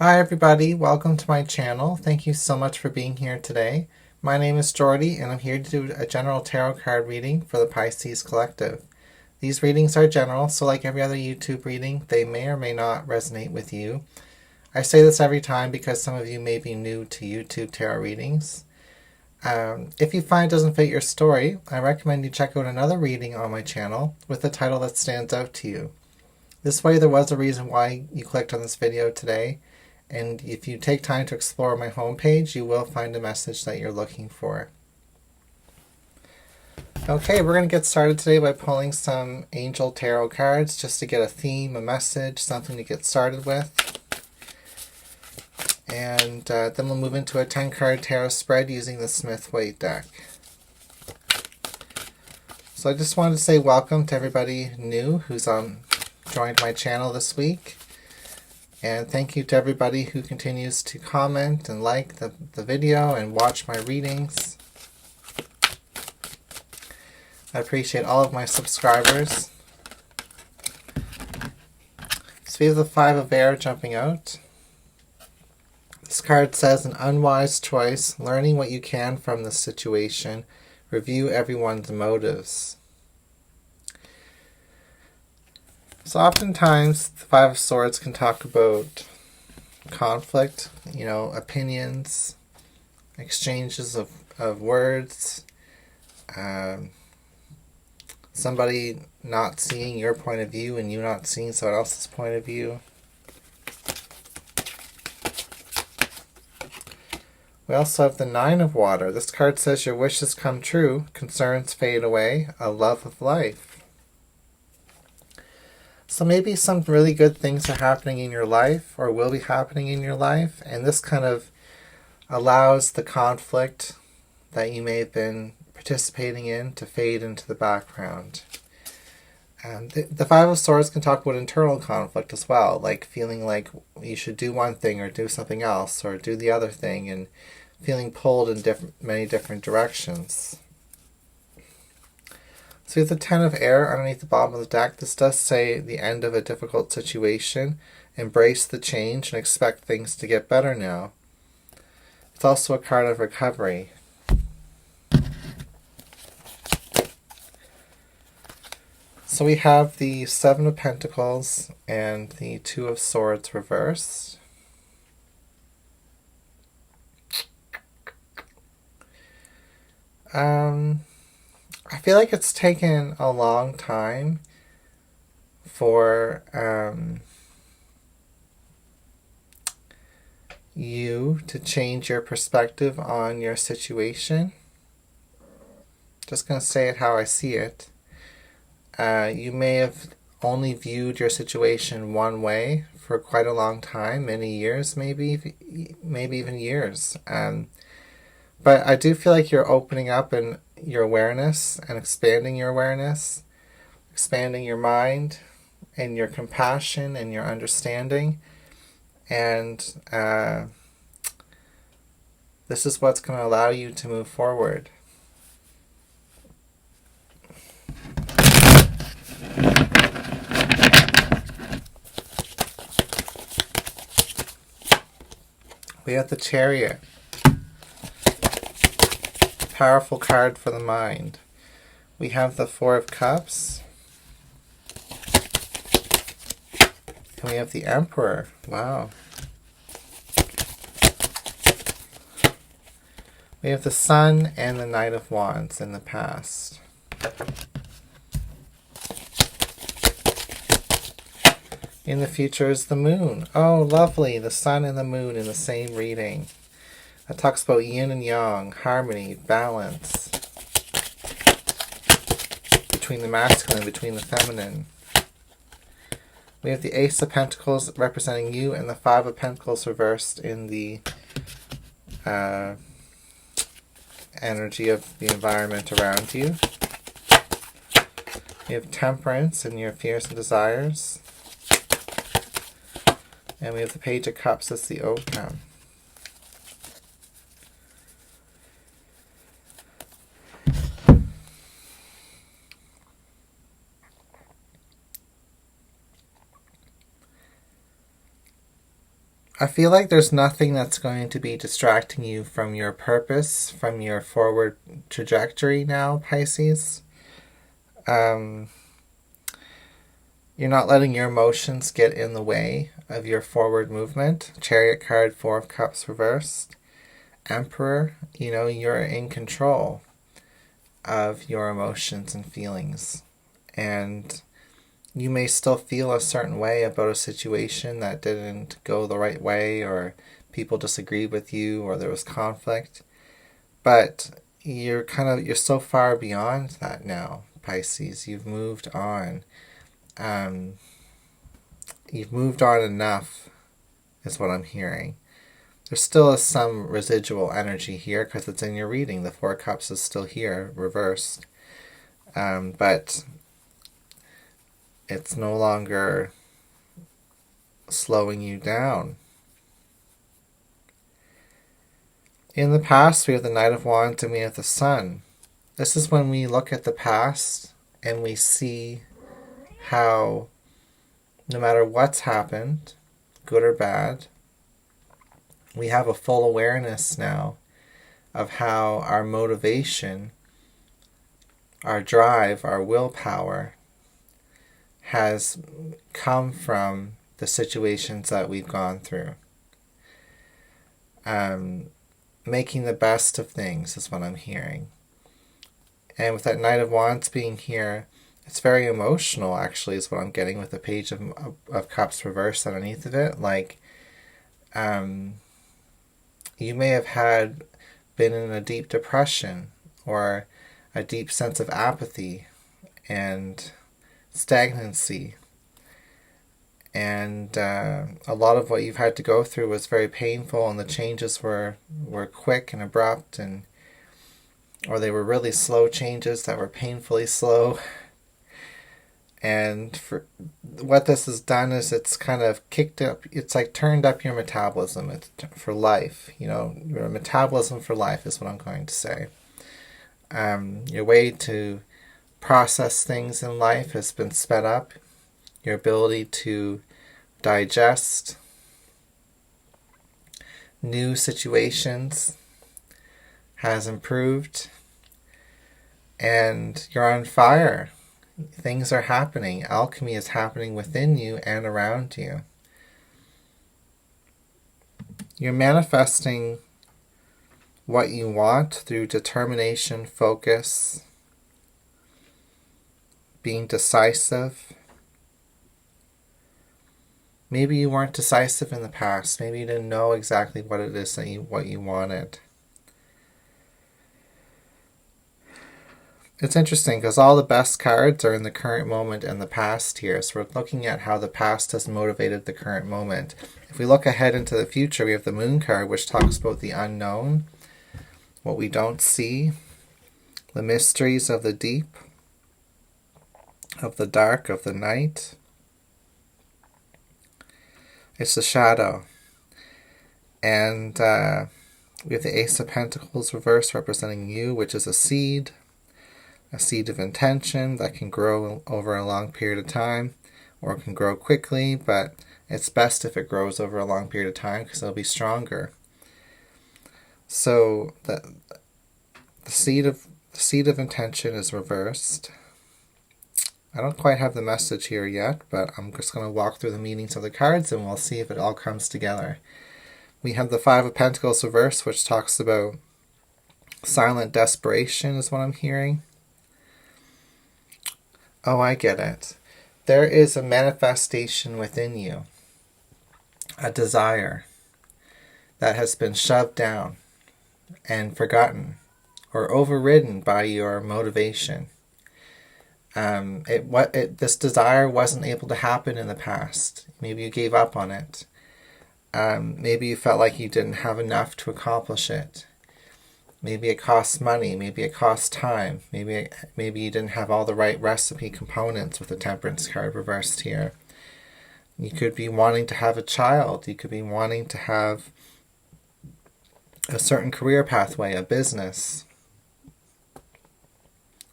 Hi everybody, welcome to my channel. Thank you so much for being here today. My name is Jordy and I'm here to do a general tarot card reading for the Pisces Collective. These readings are general, so like every other YouTube reading, they may or may not resonate with you. I say this every time because some of you may be new to YouTube tarot readings. If you find it doesn't fit your story, I recommend you check out another reading on my channel with a title that stands out to you. This way there was a reason why you clicked on this video today. And if you take time to explore my homepage, you will find a message that you're looking for. Okay, we're going to get started today by pulling some angel tarot cards just to get a theme, a message, something to get started with. And then we'll move into a 10-card tarot spread using the Smith-Waite deck. So I just wanted to say welcome to everybody new who's joined my channel this week. And thank you to everybody who continues to comment and like the video and watch my readings. I appreciate all of my subscribers. So we have the Five of Air jumping out. This card says, an unwise choice, learning what you can from the situation, review everyone's motives. So oftentimes, the Five of Swords can talk about conflict, opinions, exchanges of words, somebody not seeing your point of view and you not seeing someone else's point of view. We also have the Nine of Water. This card says your wishes come true, concerns fade away, a love of life. So maybe some really good things are happening in your life or will be happening in your life, and this kind of allows the conflict that you may have been participating in to fade into the background. The Five of Swords can talk about internal conflict as well, like feeling like you should do one thing or do something else or do the other thing, and feeling pulled in many different directions. So we have the Ten of Air underneath the bottom of the deck. This does say the end of a difficult situation. Embrace the change and expect things to get better now. It's also a card of recovery. So we have the Seven of Pentacles and the Two of Swords reversed. I feel like it's taken a long time for you to change your perspective on your situation. Just going to say it how I see it. You may have only viewed your situation one way for quite a long time, many years, maybe even years. But I do feel like you're opening up in your awareness and expanding your awareness, expanding your mind and your compassion and your understanding. And this is what's going to allow you to move forward. We have the Chariot. Powerful card for the mind. We have the Four of Cups. And we have the Emperor. Wow. We have the Sun and the Knight of Wands in the past. In the future is the Moon. Oh, lovely. The Sun and the Moon in the same reading. That talks about yin and yang, harmony, balance between the masculine, between the feminine. We have the Ace of Pentacles representing you and the Five of Pentacles reversed in the energy of the environment around you. We have Temperance and your fears and desires. And we have the Page of Cups as the outcome. I feel like there's nothing that's going to be distracting you from your purpose, from your forward trajectory now, Pisces. Um, you're not letting your emotions get in the way of your forward movement. Chariot card, Four of Cups reversed. Emperor, you're in control of your emotions and feelings. And you may still feel a certain way about a situation that didn't go the right way, or people disagreed with you, or there was conflict. But you're so far beyond that now, Pisces. You've moved on. You've moved on enough, is what I'm hearing. There still is some residual energy here because it's in your reading. The Four Cups is still here, reversed. But it's no longer slowing you down. In the past, we have the Knight of Wands and we have the Sun. This is when we look at the past and we see how no matter what's happened, good or bad, we have a full awareness now of how our motivation, our drive, our willpower has come from the situations that we've gone through. Making the best of things is what I'm hearing. And with that Knight of Wands being here, it's very emotional, actually, is what I'm getting with the Page of Cups reversed underneath of it. Like, you may have been in a deep depression or a deep sense of apathy and stagnancy. And a lot of what you've had to go through was very painful, and the changes were quick and abrupt, or they were really slow changes that were painfully slow. And for what this has done is it's kind of kicked up, it's like turned up your metabolism for life. Your metabolism for life is what I'm going to say. Your way to process things in life has been sped up. Your ability to digest new situations has improved. And you're on fire. Things are happening. Alchemy is happening within you and around you. You're manifesting what you want through determination, focus, being decisive. Maybe you weren't decisive in the past. Maybe you didn't know exactly what it is what you wanted. It's interesting because all the best cards are in the current moment and the past here. So we're looking at how the past has motivated the current moment. If we look ahead into the future, we have the Moon card, which talks about the unknown, what we don't see, the mysteries of the deep, of the dark, of the night. It's the shadow. And we have the Ace of Pentacles reversed, representing you, which is a seed of intention that can grow over a long period of time, or it can grow quickly, but it's best if it grows over a long period of time because it'll be stronger. So the seed of intention is reversed. I don't quite have the message here yet, but I'm just going to walk through the meanings of the cards and we'll see if it all comes together. We have the Five of Pentacles reversed, which talks about silent desperation is what I'm hearing. Oh, I get it. There is a manifestation within you, a desire that has been shoved down and forgotten or overridden by your motivation. This desire wasn't able to happen in the past. Maybe you gave up on it. Maybe you felt like you didn't have enough to accomplish it. Maybe it costs money. Maybe it costs time. Maybe you didn't have all the right recipe components with the Temperance card reversed here. You could be wanting to have a child. You could be wanting to have a certain career pathway, a business,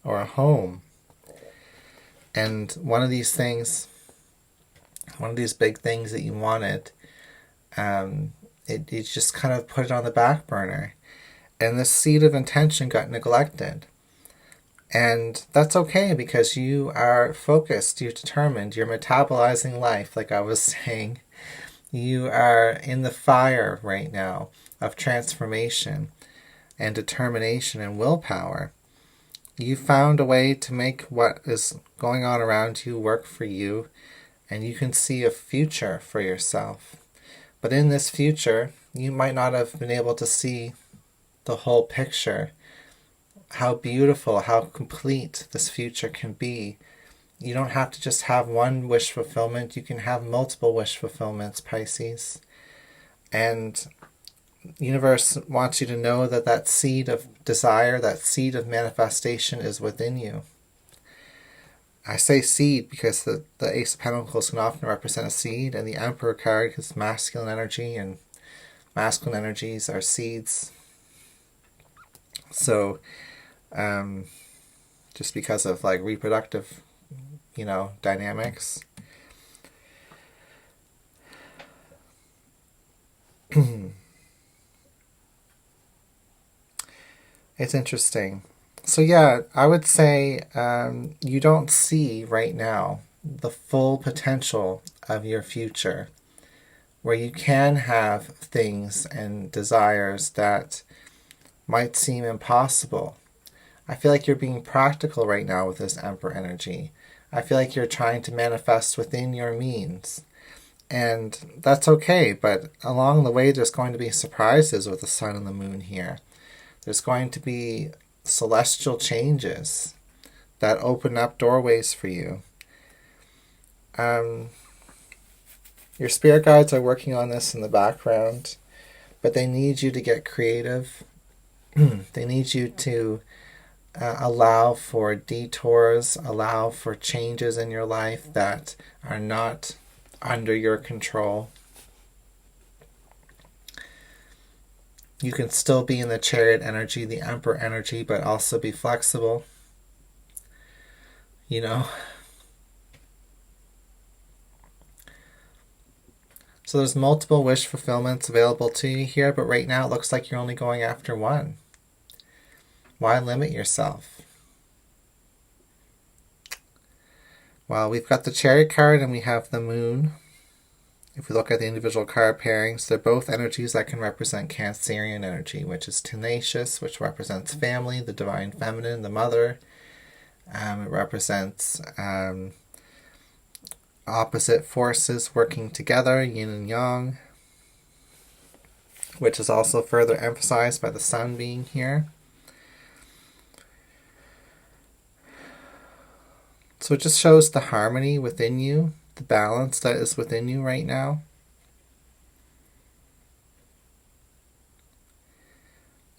or a home. And one of these big things that you wanted, You just kind of put it on the back burner. And this seed of intention got neglected. And that's okay, because you are focused, you're determined, you're metabolizing life, like I was saying. You are in the fire right now of transformation and determination and willpower. You found a way to make what is going on around you work for you, and you can see a future for yourself. But in this future, you might not have been able to see the whole picture, how beautiful, how complete this future can be. You don't have to just have one wish fulfillment. You can have multiple wish fulfillments, Pisces. And the universe wants you to know that that seed of desire, that seed of manifestation is within you. I say seed because the Ace of Pentacles can often represent a seed, and the Emperor card is masculine energy, and masculine energies are seeds. So, just because of like reproductive, dynamics. It's interesting. So yeah, I would say you don't see right now the full potential of your future, where you can have things and desires that might seem impossible. I feel like you're being practical right now with this Emperor energy. I feel like you're trying to manifest within your means. And that's okay, but along the way there's going to be surprises with the sun and the moon here. There's going to be celestial changes that open up doorways for you. Your spirit guides are working on this in the background, but they need you to get creative. They need you to allow for detours, allow for changes in your life that are not under your control. You can still be in the Chariot energy, the Emperor energy, but also be flexible. So there's multiple wish fulfillments available to you here, but right now it looks like you're only going after one. Why limit yourself? Well, we've got the Chariot card and we have the Moon. If we look at the individual card pairings, they're both energies that can represent Cancerian energy, which is tenacious, which represents family, the divine feminine, the mother. It represents opposite forces working together, yin and yang, which is also further emphasized by the sun being here. So it just shows the harmony within you, the balance that is within you right now.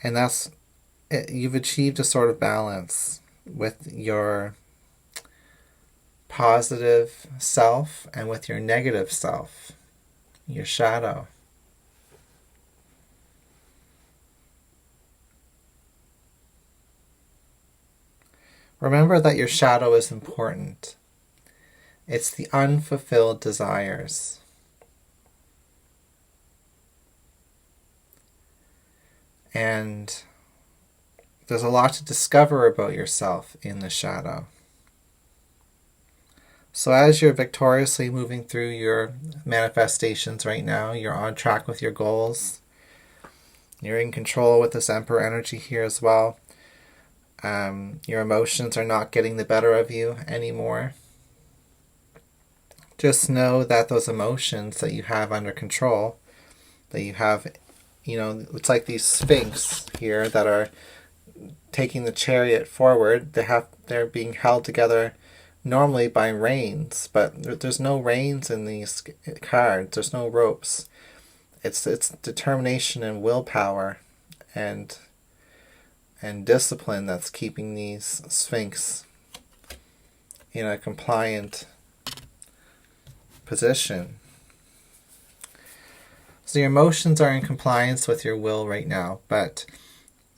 And that's it. You've achieved a sort of balance with your positive self and with your negative self, your shadow. Remember that your shadow is important. It's the unfulfilled desires. And there's a lot to discover about yourself in the shadow. So as you're victoriously moving through your manifestations right now, you're on track with your goals. You're in control with this Emperor energy here as well. Your emotions are not getting the better of you anymore. Just know that those emotions that you have under control, that you have, it's like these sphinx here that are taking the chariot forward. They're being held together normally by reins, but there's no reins in these cards. There's no ropes. It's determination and willpower and discipline that's keeping these sphinx in a compliant position. So your emotions are in compliance with your will right now, but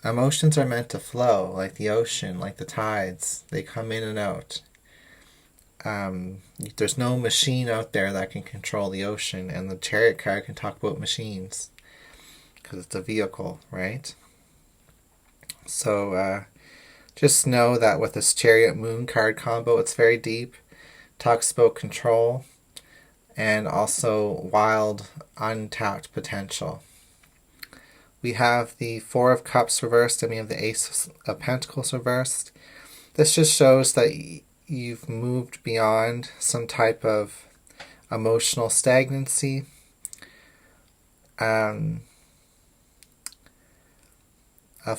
emotions are meant to flow like the ocean, like the tides. They come in and out. There's no machine out there that can control the ocean, and the Chariot card can talk about machines because it's a vehicle, right? So just know that with this Chariot Moon card combo, it's very deep. Talks about control and also wild, untapped potential. We have the Four of Cups reversed and we have the Ace of Pentacles reversed. This just shows that you've moved beyond some type of emotional stagnancy. Of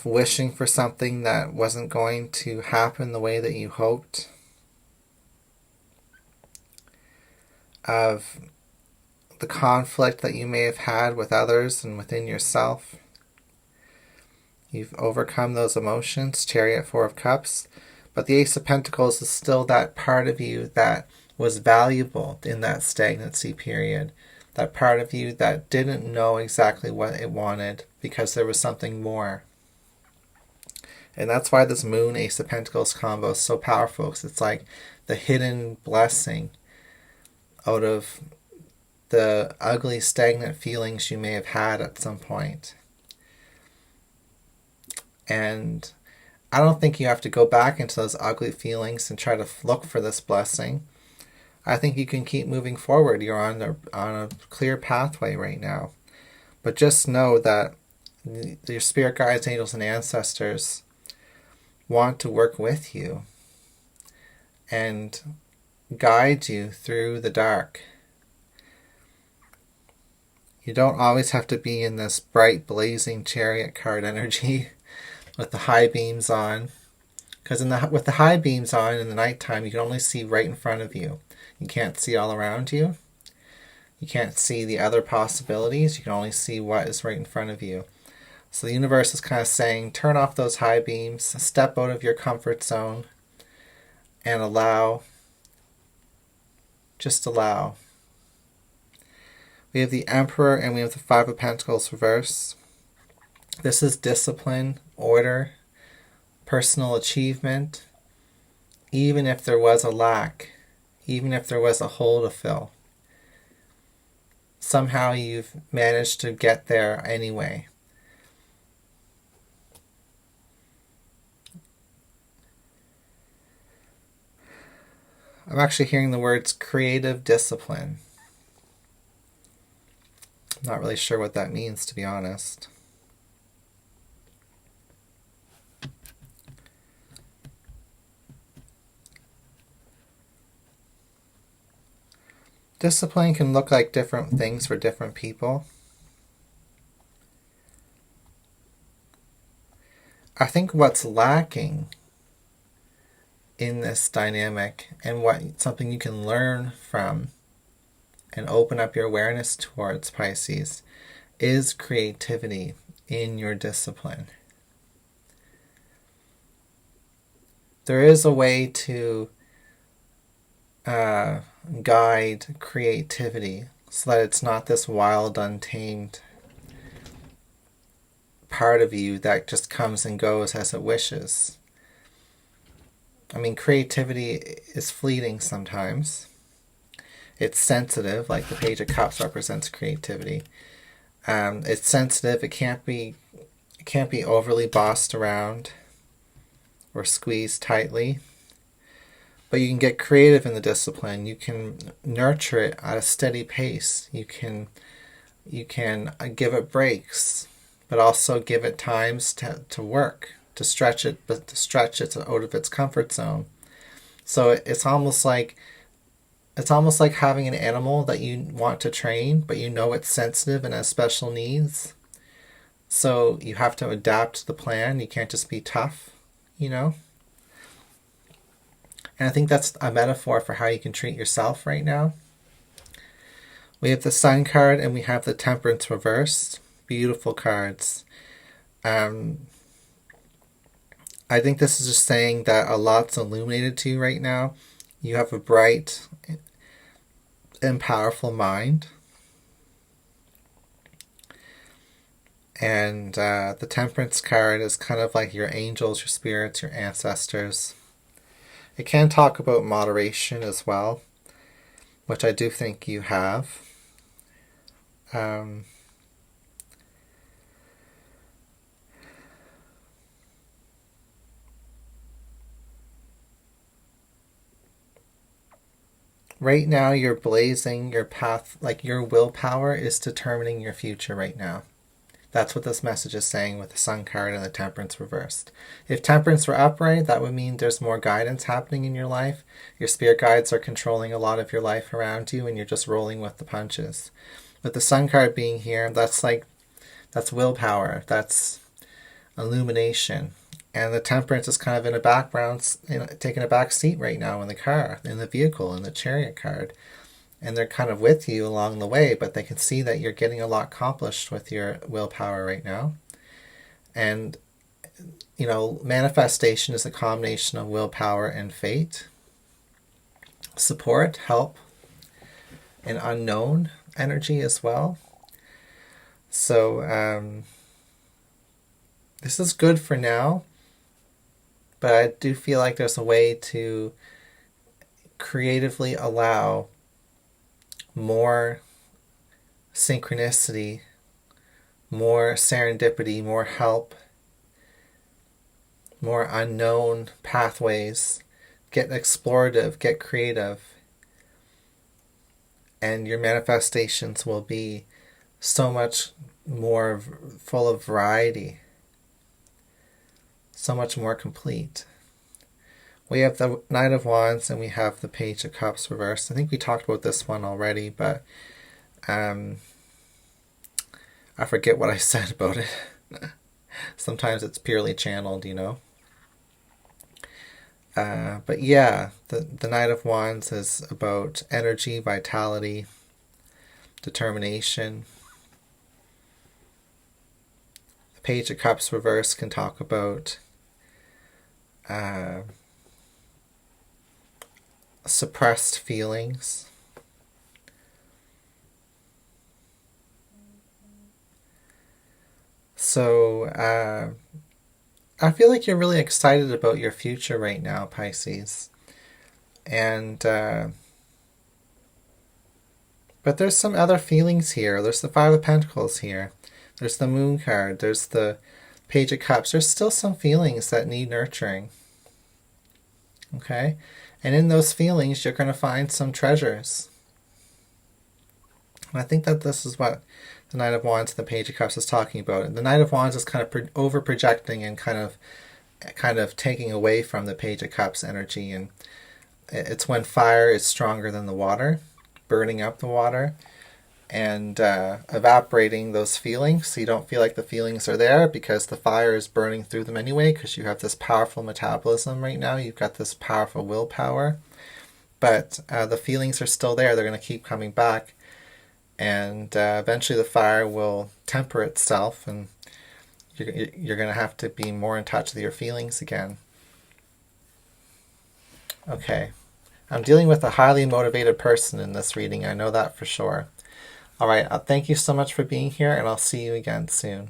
wishing for something that wasn't going to happen the way that you hoped. Of the conflict that you may have had with others and within yourself. You've overcome those emotions, Chariot, Four of Cups. But the Ace of Pentacles is still that part of you that was valuable in that stagnancy period. That part of you that didn't know exactly what it wanted because there was something more. And that's why this Moon Ace of Pentacles combo is so powerful, because it's like the hidden blessing out of the ugly, stagnant feelings you may have had at some point. And I don't think you have to go back into those ugly feelings and try to look for this blessing. I think you can keep moving forward. You're on a clear pathway right now. But just know that your spirit guides, angels, and ancestors want to work with you and guide you through the dark. You don't always have to be in this bright, blazing Chariot card energy with the high beams on. Because with the high beams on in the nighttime, you can only see right in front of you. You can't see all around you. You can't see the other possibilities. You can only see what is right in front of you. So the universe is kind of saying, turn off those high beams, step out of your comfort zone, and allow. Just allow. We have the Emperor and we have the Five of Pentacles reverse. This is discipline, order, personal achievement, even if there was a lack, even if there was a hole to fill. Somehow you've managed to get there anyway. I'm actually hearing the words creative discipline. I'm not really sure what that means, to be honest. Discipline can look like different things for different people. I think what's lacking in this dynamic, and something you can learn from and open up your awareness towards, Pisces, is creativity in your discipline. There is a way to guide creativity so that it's not this wild, untamed part of you that just comes and goes as it wishes. I mean, creativity is fleeting sometimes. It's sensitive, like the Page of Cups represents creativity. It's sensitive. It can't be overly bossed around or squeezed tightly. But you can get creative in the discipline. You can nurture it at a steady pace. You can give it breaks, but also give it times to work, to stretch it, but to stretch it out of its comfort zone. So it's almost like having an animal that you want to train, but you know it's sensitive and has special needs. So you have to adapt the plan. You can't just be tough, And I think that's a metaphor for how you can treat yourself right now. We have the Sun card and we have the Temperance reversed. Beautiful cards. I think this is just saying that a lot's illuminated to you right now. You have a bright and powerful mind. And the Temperance card is kind of like your angels, your spirits, your ancestors. It can talk about moderation as well, which I do think you have. Right now you're blazing your path, like your willpower is determining your future right now. That's what this message is saying with the Sun card and the Temperance reversed. If Temperance were upright, that would mean there's more guidance happening in your life. Your spirit guides are controlling a lot of your life around you and you're just rolling with the punches. With the Sun card being here, that's willpower, that's illumination. And the Temperance is kind of in a background, taking a back seat right now in the car, in the vehicle, in the Chariot card. And they're kind of with you along the way, but they can see that you're getting a lot accomplished with your willpower right now. And, manifestation is a combination of willpower and fate. Support, help, and unknown energy as well. So, this is good for now. But I do feel like there's a way to creatively allow more synchronicity, more serendipity, more help, more unknown pathways. Get explorative, get creative. And your manifestations will be so much more full of variety. So much more complete. We have the Knight of Wands and we have the Page of Cups reversed. I think we talked about this one already, but I forget what I said about it. Sometimes it's purely channeled, But yeah, the Knight of Wands is about energy, vitality, determination. The Page of Cups reversed can talk about suppressed feelings. So I feel like you're really excited about your future right now, Pisces. And but there's some other feelings here. There's the Five of Pentacles here. There's the Moon card. There's the Page of Cups. There's still some feelings that need nurturing. Okay? And in those feelings, you're going to find some treasures. And I think that this is what the Knight of Wands and the Page of Cups is talking about. And the Knight of Wands is kind of over-projecting and kind of taking away from the Page of Cups energy. And it's when fire is stronger than the water, burning up the water, and evaporating those feelings so you don't feel like the feelings are there because the fire is burning through them anyway because you have this powerful metabolism right now. You've got this powerful willpower. But the feelings are still there. They're going to keep coming back. And eventually the fire will temper itself and you're going to have to be more in touch with your feelings again. Okay. I'm dealing with a highly motivated person in this reading. I know that for sure. All right, thank you so much for being here, and I'll see you again soon.